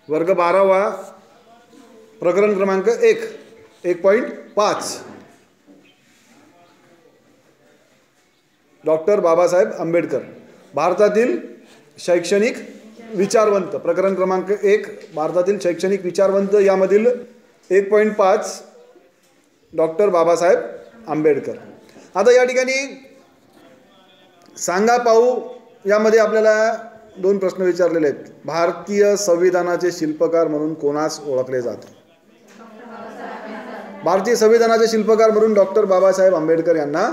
वर्ग 12वा प्रकरण क्रमांक 1.5 डॉक्टर बाबासाहेब आंबेडकर भारतातील शैक्षणिक विचारवंत. प्रकरण क्रमांक 1 भारतातील शैक्षणिक विचारवंत यामधील 1.5 डॉक्टर बाबासाहेब आंबेडकर. आता या ठिकाणी सांगा पाहू यामध्ये आपल्याला 2 प्रश्न विचारलेले आहेत. भारतीय संविधानाचे शिल्पकार म्हणून कोणास ओळखले जाते? भारतीय संविधानाचे शिल्पकार म्हणून डॉक्टर बाबासाहेब आंबेडकर यांना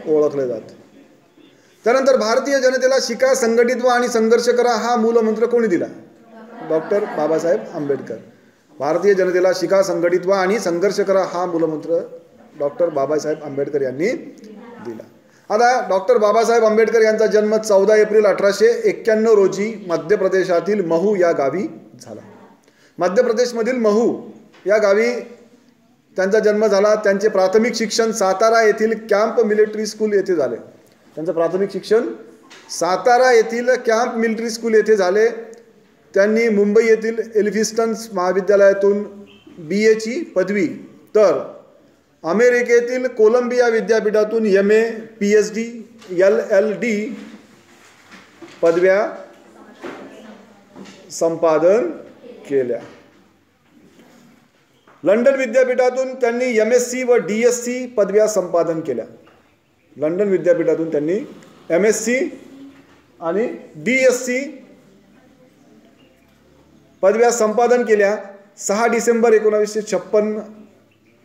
ओळखले जाते. त्यानंतर भारतीय जनतेला शिका, संघटित व्हा आणि संघर्ष करा हा मूलमंत्र कोणी दिला? डॉक्टर बाबासाहेब आंबेडकर. भारतीय जनतेला शिका, संघटित व्हा आणि संघर्ष करा हा मूलमंत्र डॉक्टर बाबासाहेब आंबेडकर यांनी दिला. आता डॉक्टर बाबासाहेब आंबेडकर यांचा जन्म 14 एप्रिल 1891 रोजी मध्य प्रदेशातील महू या गावी झाला. मध्य प्रदेशमधील महू या गावी त्यांचा जन्म झाला. त्यांचे प्राथमिक शिक्षण सातारा येथील कॅम्प मिलिटरी स्कूल येथे झाले. त्यांचं प्राथमिक शिक्षण सातारा येथील कॅम्प मिलिटरी स्कूल येथे झाले. त्यांनी मुंबई येथील एल्फिन्स्टन महाविद्यालयातून BA ची पदवी तर अमेरिकेतील कोलंबिया विद्यापीठातून MA, PhD, LLD पदव्या संपादन केल्या. लंडन विद्यापीठातून त्यांनी MSc व DSc पदव्या संपादन केल्या. लंडन विद्यापीठातून त्यांनी MSc आणि DSc पदव्या संपादन केल्या. 6 डिसेंबर 1956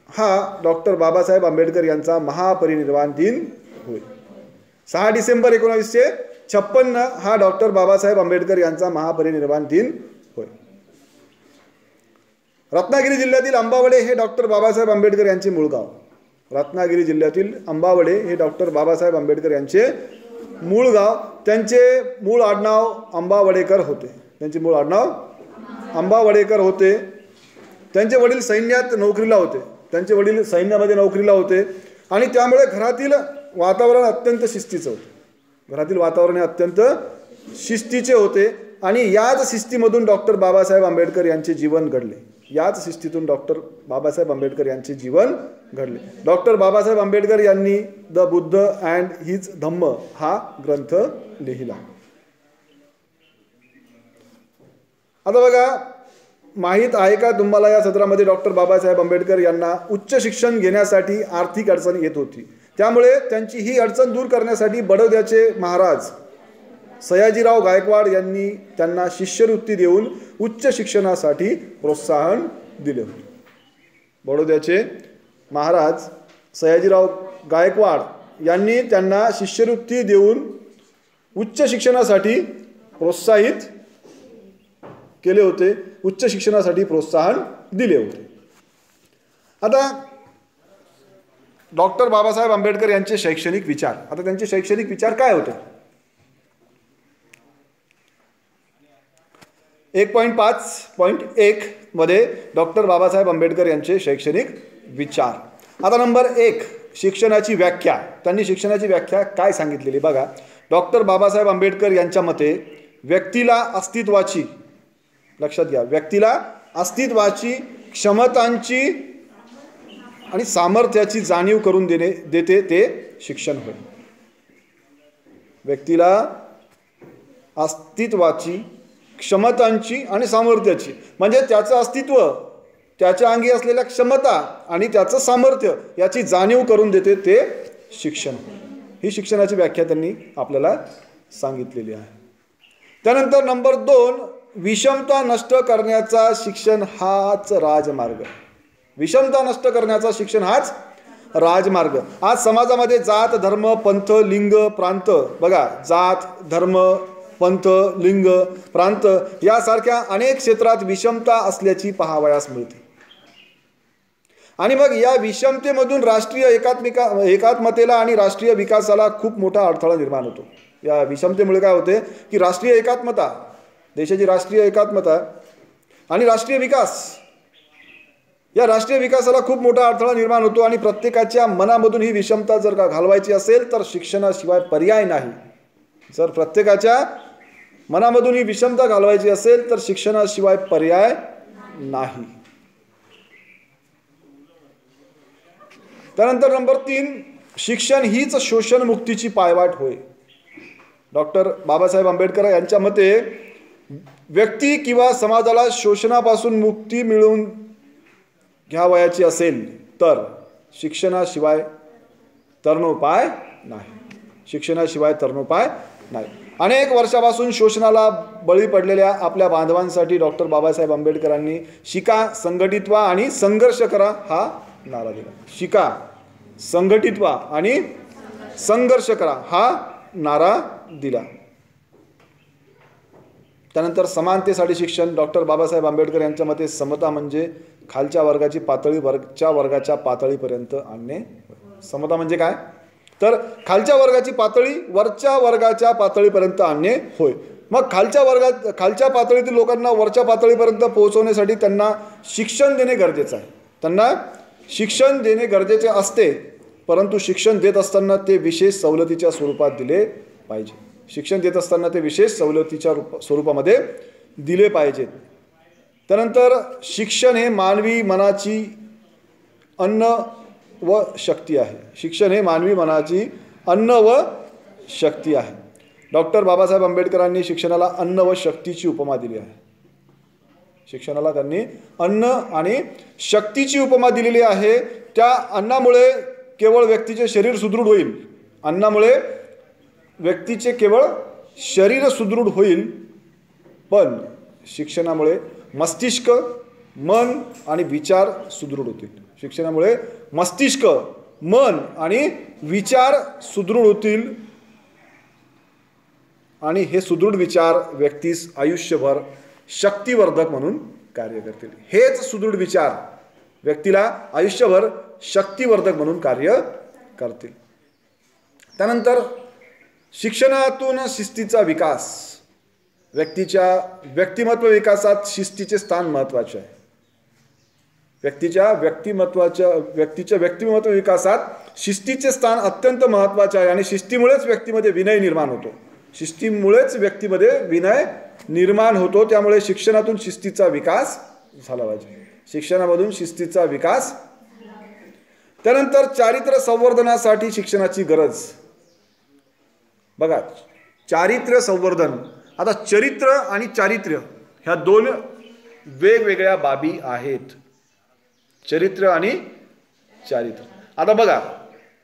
हा डॉक्टर बाबासाहेब आंबेडकर यांचा महापरिनिर्वाण दिन होय. 6 डिसेंबर 1956 हा डॉक्टर बाबासाहेब आंबेडकर यांचा महापरिनिर्वाण दिन होय. रत्नागिरी जिल्ह्यातील अंबावडे हे डॉक्टर बाबासाहेब आंबेडकर यांचे मूळ गाव. रत्नागिरी जिल्ह्यातील अंबावडे हे डॉक्टर बाबासाहेब आंबेडकर यांचे मूळ गाव. त्यांचे मूळ आडनाव अंबावडेकर होते. त्यांचे मूळ आडनाव अंबावडेकर होते. त्यांचे वडील सैन्यात नोकरीला होते. त्यांचे वडील सैन्यामध्ये नोकरीला होते आणि त्यामुळे घरातील वातावरण अत्यंत शिस्तीचं होतं. घरातील वातावरण अत्यंत शिस्तीचे होते आणि याच शिस्तीमधून डॉक्टर बाबासाहेब आंबेडकर यांचे जीवन घडले. याच शिस्तीतून डॉक्टर बाबासाहेब आंबेडकर यांचे जीवन घडले. डॉक्टर बाबासाहेब आंबेडकर यांनी द बुद्ध अँड हिज धम्म हा ग्रंथ लिहिला. आता बघा, माहीत आहे का तुम्हाला या सत्रामध्ये डॉक्टर बाबासाहेब आंबेडकर यांना उच्च शिक्षण घेण्यासाठी आर्थिक अडचण येत होती. त्यामुळे त्यांची ही अडचण दूर करण्यासाठी बडोद्याचे महाराज सयाजीराव गायकवाड यांनी त्यांना शिष्यवृत्ती देऊन उच्च शिक्षणासाठी प्रोत्साहन दिले होते. बडोद्याचे महाराज सयाजीराव गायकवाड यांनी त्यांना शिष्यवृत्ती देऊन उच्च शिक्षणासाठी प्रोत्साहित केले होते. उच्च शिक्षणासाठी प्रोत्साहन दिले होते. आता डॉक्टर बाबासाहेब आंबेडकर यांचे शैक्षणिक विचार. आता त्यांचे शैक्षणिक विचार काय होते? 1.5.1 मध्ये डॉक्टर बाबासाहेब आंबेडकर यांचे शैक्षणिक विचार. आता नंबर 1 शिक्षणाची व्याख्या. त्यांनी शिक्षणाची व्याख्या काय सांगितलेली बघा. डॉक्टर बाबासाहेब आंबेडकर यांच्या मते व्यक्तीला अस्तित्वाची, लक्षात घ्या, व्यक्तीला अस्तित्वाची, क्षमतांची आणि सामर्थ्याची जाणीव करून देते ते शिक्षण होय. व्यक्तीला अस्तित्वाची, क्षमतांची आणि सामर्थ्याची म्हणजे त्याचं अस्तित्व, त्याच्या अंगी असलेल्या क्षमता आणि त्याचं सामर्थ्य याची जाणीव करून देते ते शिक्षण. ही शिक्षणाची व्याख्या त्यांनी आपल्याला सांगितलेली आहे. त्यानंतर नंबर 2 विषमता नष्ट करण्याचा शिक्षण हाच राजमार्ग. विषमता नष्ट करण्याचा शिक्षण हाच राजमार्ग. आज समाजामध्ये जात, धर्म, पंथ, लिंग, प्रांत, बघा, जात, धर्म, पंथ, लिंग, प्रांत यासारख्या अनेक क्षेत्रात विषमता असल्याची पाहावयास मिळते. आणि मग या विषमतेमधून राष्ट्रीय एकात्मतेला आणि राष्ट्रीय विकासाला खूप मोठा अडथळा निर्माण होतो. या विषमतेमुळे काय होते की राष्ट्रीय एकात्मता, देशाची राष्ट्रीय एकात्मता आणि राष्ट्रीय विकास, या राष्ट्रीय विकासाला खूप मोठा अडथळा निर्माण होतो. आणि प्रत्येकाच्या मनामधून ही विषमता जर का घालवायची असेल तर शिक्षणाशिवाय पर्याय नाही. जर प्रत्येकाच्या मनामधून ही विषमता घालवायची असेल तर शिक्षणाशिवाय पर्याय नाही. त्यानंतर नंबर 3, शिक्षण हीच शोषण मुक्तीची पायवाट होय. डॉक्टर बाबासाहेब आंबेडकर यांच्या मते व्यक्ती किंवा समाजाला शोषणापासून मुक्ती मिळवून घ्यावयाची असेल तर शिक्षणाशिवाय तरणोपाय नाही. शिक्षणाशिवाय तरणोपाय नाही. अनेक वर्षापासून शोषणाला बळी पडलेल्या आपल्या बांधवांसाठी डॉक्टर बाबासाहेब आंबेडकरांनी शिका, संघटित व्हा आणि संघर्ष करा हा नारा दिला. शिका, संघटित व्हा आणि संघर्ष करा हा नारा दिला. त्यानंतर समानतेसाठी शिक्षण. डॉक्टर बाबासाहेब आंबेडकर यांच्या मते समता म्हणजे खालच्या वर्गाची पातळी वरच्या वर्गाच्या पातळीपर्यंत आणणे. समता म्हणजे काय तर खालच्या वर्गाची पातळी वरच्या वर्गाच्या पातळीपर्यंत आणणे होय. मग खालच्या पातळीतील लोकांना वरच्या पातळीपर्यंत पोहोचवण्यासाठी त्यांना शिक्षण देणे गरजेचं आहे. त्यांना शिक्षण देणे गरजेचे असते, परंतु शिक्षण देत असताना ते विशेष सवलतीच्या स्वरूपात दिले पाहिजे. शिक्षण देत असताना ते विशेष सवलतीच्या स्वरूपामध्ये दिले पाहिजेत. त्यानंतर शिक्षण हे मानवी मनाची अन्न व शक्ती आहे. शिक्षण हे मानवी मनाची अन्न व शक्ती आहे. डॉक्टर बाबासाहेब आंबेडकरांनी शिक्षणाला अन्न व शक्तीची उपमा दिली आहे. शिक्षणाला त्यांनी अन्न आणि शक्तीची उपमा दिलेली आहे. त्या अन्नामुळे केवळ व्यक्तीचे शरीर सुदृढ होईल. अन्नामुळे व्यक्तीचे केवळ शरीर सुदृढ होईल, पण शिक्षणामुळे मस्तिष्क, मन आणि विचार सुदृढ होतील. शिक्षणामुळे मस्तिष्क, मन आणि विचार सुदृढ होतील आणि हे सुदृढ विचार व्यक्तीस आयुष्यभर शक्तिवर्धक म्हणून कार्य करतील. हेच सुदृढ विचार व्यक्तीला आयुष्यभर शक्तिवर्धक म्हणून कार्य करतील. त्यानंतर शिक्षणातून शिस्तीचा विकास. व्यक्तीच्या व्यक्तिमत्व विकासात शिस्तीचे स्थान महत्त्वाचे आहे. व्यक्तीच्या व्यक्तिमत्व विकासात शिस्तीचे स्थान अत्यंत महत्त्वाचे आहे आणि शिस्तीमुळेच व्यक्तीमध्ये विनय निर्माण होतो. शिस्तीमुळेच व्यक्तीमध्ये विनय निर्माण होतो. त्यामुळे शिक्षणातून शिस्तीचा विकास झाला पाहिजे. शिक्षणामधून शिस्तीचा विकास. त्यानंतर चारित्र्य संवर्धनासाठी शिक्षणाची गरज. बघा, चारित्र्य संवर्धन. आता चरित्र आणि चारित्र्य ह्या दोन वेगवेगळ्या बाबी आहेत. चरित्र आणि चारित्र्य. आता बघा,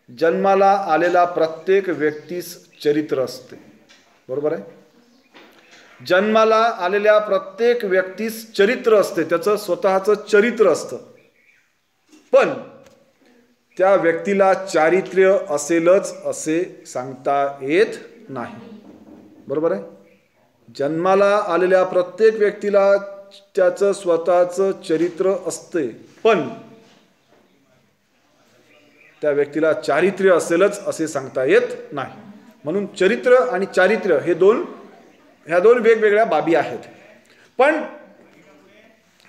जन्माला आलेला प्रत्येक व्यक्तीस चरित्र असते, बरोबर आहे. जन्माला आलेल्या प्रत्येक व्यक्तीस चरित्र असते, त्याचं स्वतःचं चरित्र असतं. पण त्या व्यक्तीला चारित्र्य असेलच असे सांगता येत नाही, बरोबर आहे. जन्माला आलेल्या प्रत्येक व्यक्तीला त्याचं स्वतःचं चरित्र असते, पण त्या व्यक्तीला चारित्र्य असेलच असे सांगता येत नाही. म्हणून चरित्र आणि चारित्र्य ह्या दोन वेगवेगळ्या बाबी आहेत. पण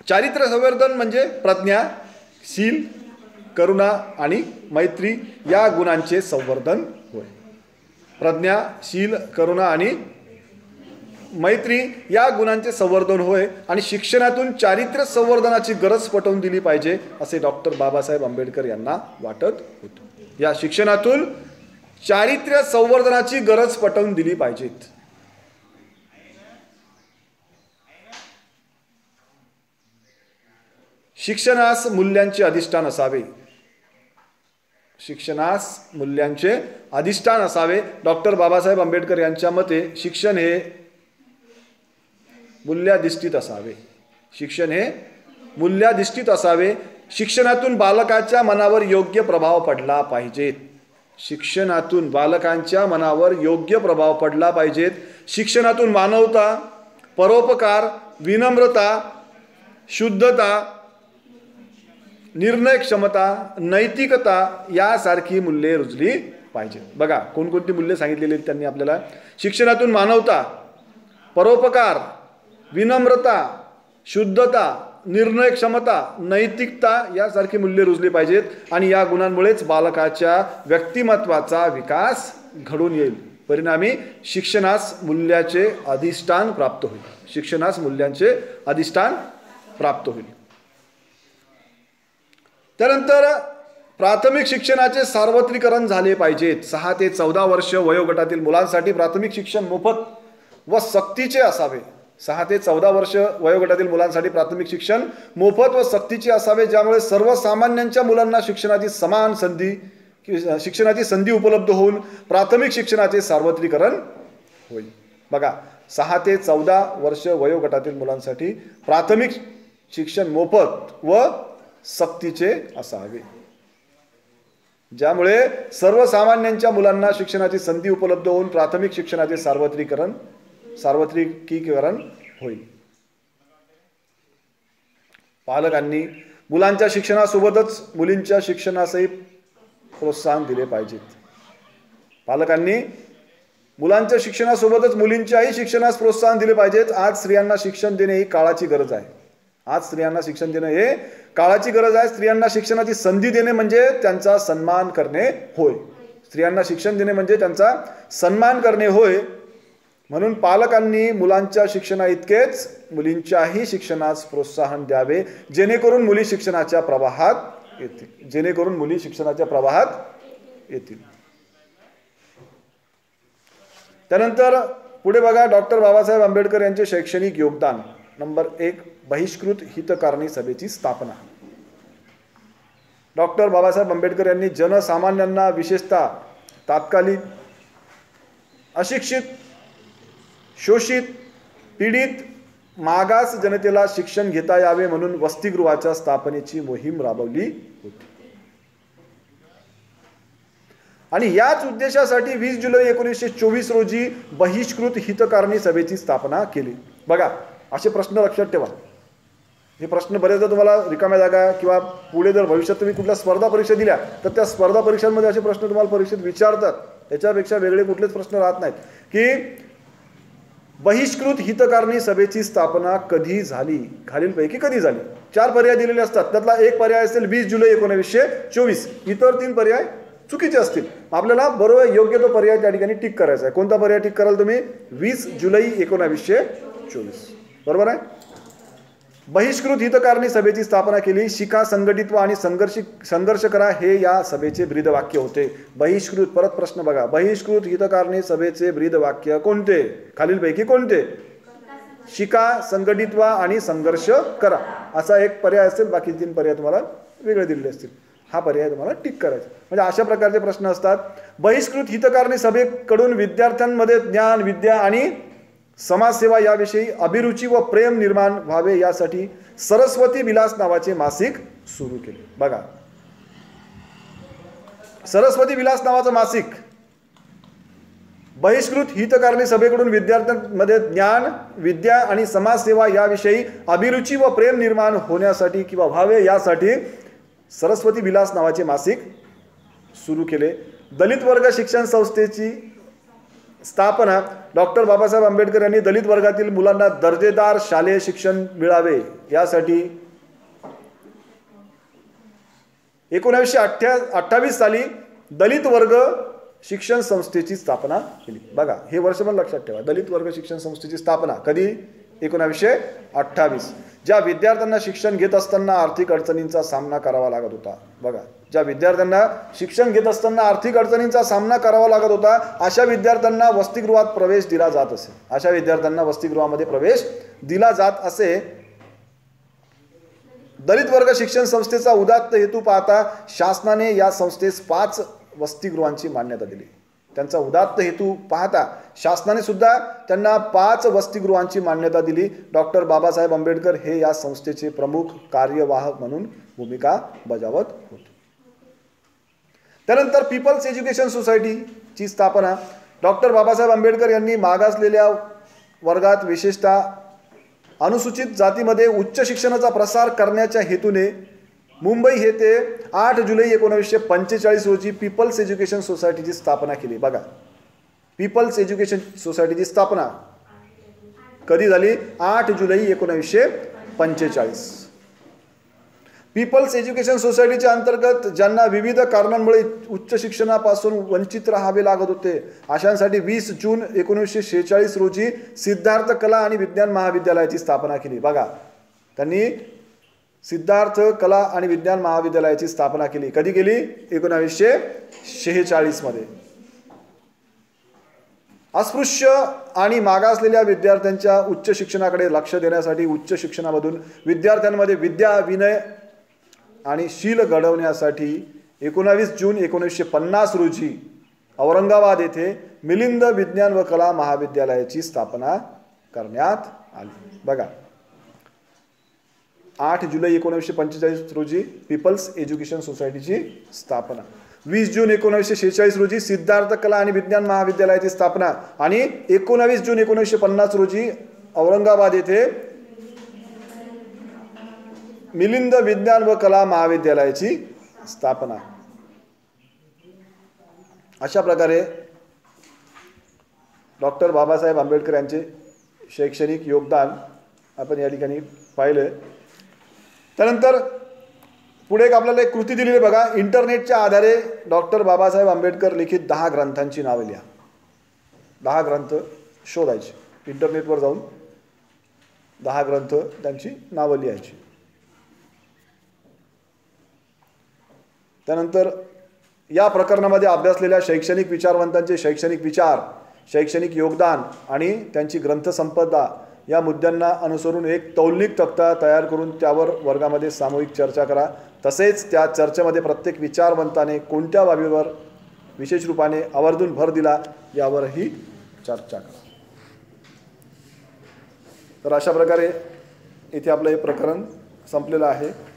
चारित्र्य संवर्धन म्हणजे प्रज्ञा, शील, करुणा आणि मैत्री या गुणांचे संवर्धन होय. प्रज्ञा, शील, करुणा आणि मैत्री या गुणांचे संवर्धन होय. आणि शिक्षणातून चारित्र्य संवर्धनाची गरज पटवून दिली पाहिजे असे डॉक्टर बाबासाहेब आंबेडकर यांना वाटत होते. या शिक्षणातून चारित्र्य संवर्धनाची गरज पटवून दिली पाहिजेत. शिक्षणास मूल्यांचे अधिष्ठान असावे. शिक्षणास मूल्यांचे अधिष्ठान असावे. डॉक्टर बाबासाहेब आंबेडकर यांच्या मते शिक्षण हे मूल्याधिष्ठित असावे. शिक्षण हे मूल्याधिष्ठित असावे. शिक्षणातून बालकाच्या मनावर योग्य प्रभाव पडला पाहिजेत. शिक्षणातून बालकांच्या मनावर योग्य प्रभाव पडला पाहिजेत. शिक्षणातून मानवता, परोपकार, विनम्रता, शुद्धता, निर्णय क्षमता, नैतिकता यासारखी मूल्ये रुजली पाहिजेत. बघा, कोणकोणती मूल्ये सांगितलेली आहेत त्यांनी आपल्याला. शिक्षणातून मानवता, परोपकार, विनम्रता, शुद्धता, निर्णय क्षमता, नैतिकता यासारखी मूल्ये रुजली पाहिजेत. आणि या गुणांमुळेच बालकाच्या व्यक्तिमत्वाचा विकास घडून येईल. परिणामी शिक्षणास मूल्याचे अधिष्ठान प्राप्त होईल. शिक्षणास मूल्यांचे अधिष्ठान प्राप्त होईल. त्यानंतर प्राथमिक शिक्षणाचे सार्वत्रिकरण झाले पाहिजेत. 6 ते 14 वर्ष वयोगटातील मुलांसाठी प्राथमिक शिक्षण मोफत व सक्तीचे असावे. 6 ते 14 वर्ष वयोगटातील मुलांसाठी प्राथमिक शिक्षण मोफत व सक्तीचे असावे, ज्यामुळे सर्वसामान्यांच्या मुलांना शिक्षणाची संधी उपलब्ध होऊन प्राथमिक शिक्षणाचे सार्वत्रिकरण होईल. बघा, 6 ते 14 वर्ष वयोगटातील मुलांसाठी प्राथमिक शिक्षण मोफत व सक्तीचे असावे, ज्यामुळे सर्वसामान्यांच्या मुलांना शिक्षणाची संधी उपलब्ध होऊन प्राथमिक शिक्षणाचे सार्वत्रिकीकरण होईल. पालकांनी मुलांच्या शिक्षणासोबतच मुलींच्या शिक्षणासही प्रोत्साहन दिले पाहिजेत. पालकांनी मुलांच्या शिक्षणासोबतच मुलींच्याही शिक्षणास प्रोत्साहन दिले पाहिजेत. आज स्त्रियांना शिक्षण देणे ही काळाची गरज आहे. स्त्रियांना शिक्षणाची संधी देणे म्हणजे त्यांचा सन्मान करणे होय. स्त्रियांना शिक्षण देणे म्हणजे त्यांचा सन्मान करणे होय. म्हणून पालकांनी मुलांच्या शिक्षणा इतकेच मुलींच्याही शिक्षणास प्रोत्साहन द्यावे, जेणेकरून मुली शिक्षणाच्या प्रवाहात येतील. त्यानंतर पुढे बघा, डॉक्टर बाबासाहेब आंबेडकर यांचे शैक्षणिक योगदान. नंबर 1, बहिष्कृत हितकारणी सभेची स्थापना. डॉक्टर बाबासाहेब आंबेडकर यांनी जनसामान्यांना, विशेषतः तात्कालिक अशिक्षित, शोषित, पीडित, मागास जनतेला शिक्षण घेता यावे म्हणून वसतिगृहाच्या स्थापनेची मोहीम राबवली होती. आणि याच उद्देशासाठी 20 जुलै 1924 रोजी बहिष्कृत हितकारणी सभेची स्थापना केली. बघा, असे प्रश्न लक्षात ठेवा. हे प्रश्न बरेचदा तुम्हाला रिकाम्या जागा किंवा पुढे जर भविष्यात तुम्ही कुठल्या स्पर्धा परीक्षा दिल्या तर त्या स्पर्धा परीक्षांमध्ये असे प्रश्न तुम्हाला परीक्षेत विचारतात. त्याच्यापेक्षा वेगळे कुठलेच प्रश्न राहत नाहीत की बहिष्कृत हितकारणी सभेची स्थापना कधी झाली, खालीलपैकी कधी झाली. 4 पर्याय दिलेले असतात. त्यातला एक पर्याय असेल 20 जुलै 1924. इतर 3 पर्याय चुकीचे असतील. आपल्याला बरोबर योग्य तो पर्याय त्या ठिकाणी टिक करायचा आहे. कोणता पर्याय टिक कराल तुम्ही? 20 जुलै 1924. बरोबर आहे. बहिष्कृत हितकारणी सभेची स्थापना केली. शिका, संघटित व्हा आणि संघर्ष करा हे या सभेचे ब्रीदवाक्य होते. बहिष्कृत, परत प्रश्न बघा, बहिष्कृत हितकारणी सभेचे ब्रीदवाक्य कोणते? खालीलपैकी कोणते? शिका, संघटित व्हा आणि संघर्ष करा असा एक पर्याय असेल. बाकी 3 पर्याय तुम्हाला वेगळे दिलेले असतील. हा पर्याय तुम्हाला टिक करायचा. म्हणजे अशा प्रकारचे प्रश्न असतात. बहिष्कृत हितकारणी सभेकडून विद्यार्थ्यांमध्ये ज्ञान, विद्या आणि समाजसेवा याविषयी अभिरुची व प्रेम निर्माण व्हावे यासाठी सरस्वती विलास नावाचे मासिक सुरू केले. बघा, सरस्वती विलास नावाचं मासिक बहिष्कृत हितकारणी सभेकडून विद्यार्थ्यांमध्ये ज्ञान, विद्या आणि समाजसेवा याविषयी अभिरुची व प्रेम निर्माण होण्यासाठी किंवा व्हावे यासाठी सरस्वती विलास नावाचे मासिक सुरू केले. दलित वर्ग शिक्षण संस्थेची स्थापना. डॉक्टर बाबासाहेब आंबेडकर यांनी दलित वर्गातील मुलांना दर्जेदार शालेय शिक्षण मिळावे यासाठी 1928 साली दलित वर्ग शिक्षण संस्थेची स्थापना केली. बघा, हे वर्ष पण लक्षात ठेवा. दलित वर्ग शिक्षण संस्थेची स्थापना कधी? 1928. ज्या विद्यार्थ्यांना शिक्षण घेत असताना आर्थिक अडचणींचा सामना करावा लागत होता. बघा, ज्या विद्यार्थ्यांना शिक्षण घेत असताना आर्थिक अडचणींचा सामना करावा लागत होता अशा विद्यार्थ्यांना वसतिगृहात प्रवेश दिला जात असे. अशा विद्यार्थ्यांना वसतिगृहामध्ये प्रवेश दिला जात असे. दलित वर्ग शिक्षण संस्थेचा उदात्त हेतू पाहता शासनाने या संस्थेस 5 वसतिगृहांची मान्यता दिली. त्यांचा उदात्त हेतू पाहता शासनाने सुद्धा त्यांना 5 वसतिगृहांची मान्यता दिली. डॉक्टर बाबासाहेब आंबेडकर हे या संस्थेचे प्रमुख कार्यवाहक म्हणून भूमिका बजावत होते. त्यानंतर पीपल्स एज्युकेशन सोसायटीची स्थापना. डॉक्टर बाबासाहेब आंबेडकर यांनी मागासलेल्या वर्गात, विशेषतः अनुसूचित जातीमध्ये उच्च शिक्षणाचा प्रसार करण्याच्या हेतूने मुंबई येथे 8 जुलै 1945 रोजी पीपल्स एज्युकेशन सोसायटीची स्थापना केली. बघा, पीपल्स एज्युकेशन सोसायटीची स्थापना कधी झाली? 8 जुलै 1945. पीपल्स एज्युकेशन सोसायटीच्या अंतर्गत ज्यांना विविध कारणांमुळे उच्च शिक्षणापासून वंचित राहावे लागत होते अशांसाठी 20 जून 1946 रोजी सिद्धार्थ कला आणि विज्ञान महाविद्यालयाची स्थापना केली. बघा, त्यांनी सिद्धार्थ कला आणि विज्ञान महाविद्यालयाची स्थापना केली. कधी केली? 1946 मध्ये. अस्पृश्य आणि मागासलेल्या विद्यार्थ्यांच्या उच्च शिक्षणाकडे लक्ष देण्यासाठी उच्च शिक्षणामधून विद्यार्थ्यांमध्ये विद्या, विनय आणि शील घडवण्यासाठी 19 जून 1950 रोजी औरंगाबाद येथे मिलिंद विज्ञान व कला महाविद्यालयाची स्थापना करण्यात आली. बघा, 8 जुलै 1945 रोजी पीपल्स एज्युकेशन सोसायटीची स्थापना, 20 जून 1946 रोजी सिद्धार्थ कला आणि विज्ञान महाविद्यालयाची स्थापना आणि 19 जून 1950 रोजी औरंगाबाद येथे मिलिंद विज्ञान व कला महाविद्यालयाची स्थापना. अशा प्रकारे डॉक्टर बाबासाहेब आंबेडकर यांचे शैक्षणिक योगदान आपण या ठिकाणी पाहिलं. त्यानंतर पुढे एक आपल्याला एक कृती दिलेली बघा, इंटरनेटच्या आधारे डॉक्टर बाबासाहेब आंबेडकर लिखित 10 ग्रंथांची नावे लिहा. 10 ग्रंथ शोधायचे, इंटरनेटवर जाऊन 10 ग्रंथ त्यांची नावं लिहायची. त्यानंतर या प्रकरणामध्ये अभ्यासलेल्या शैक्षणिक विचारवंतांचे शैक्षणिक विचार, शैक्षणिक योगदान आणि त्यांची ग्रंथसंपदा या मुद्द्यांना अनुसरून एक तौलनिक तक्ता तयार करून त्यावर वर्गामध्ये सामूहिक चर्चा करा. तसेच त्या चर्चेमध्ये प्रत्येक विचारवंताने कोणत्या बाबीवर विशेष रूपाने आवर्जून भर दिला यावरही चर्चा करा. तर अशा प्रकारे इथे आपलं हे प्रकरण संपलेलं आहे.